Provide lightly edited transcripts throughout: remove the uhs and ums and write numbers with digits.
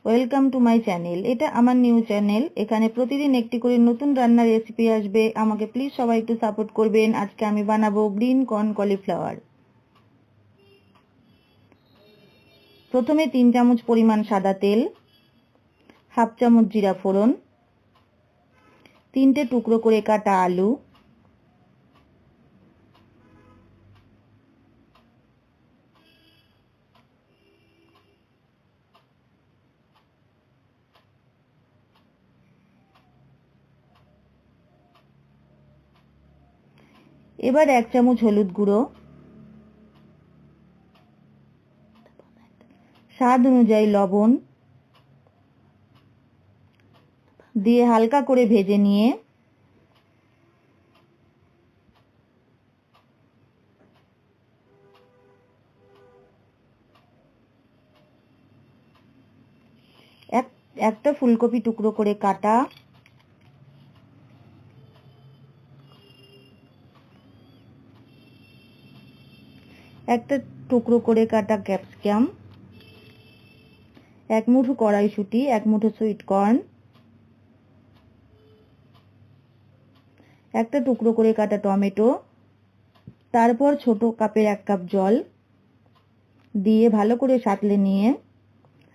Welcome to my channel. এটা আমার new channel. এখানে প্রতিদিন একটি করে নতুন রান্নার রেসিপি আসবে। আমাকে প্লিজ সবাই একটু সাপোর্ট করবেন। আজকে আমি বানাবো গ্রিন কর্ন কলিফ্লাওয়ার। প্রথমে 3 চামচ পরিমাণ সাদা তেল, হাফ চামচ জিরা ফোড়ন, 3টে টুকরো করে কাটা আলু, এবার 1 চামচ হলুদ গুঁড়ো, স্বাদ অনুযায়ী লবণ দিয়ে হালকা করে ভেজে নিয়ে একটা ফুলকপি টুকরো করে কাটা, একটা টুকরো করে কাটা ক্যাপসিকাম, 1 মুঠো কড়াইশুঁটি, 1 মুঠো সুইট কর্ন, একটা টুকরো করে কাটা টমেটো, তারপর ছোট কাপের 1 কাপ জল দিয়ে ভালো করে সাঁতলে নিয়ে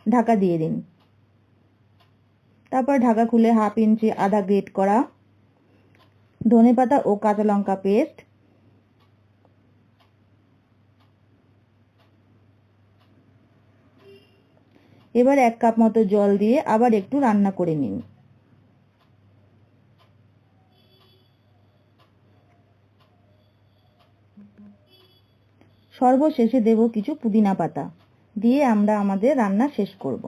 ঢাকা দিয়ে দিন। তারপর ঢাকা খুলে হাফ ইঞ্চি আদা গ্রেট করা, ধনেপাতা ও কাঁচা লঙ্কা পেস্ট, এবার 1 কাপ মতো জল দিয়ে আবার একটু রান্না করে নিন। সর্বশেষে দেব কিছু পুদিনা পাতা দিয়ে আমরা আমাদের রান্না শেষ করব।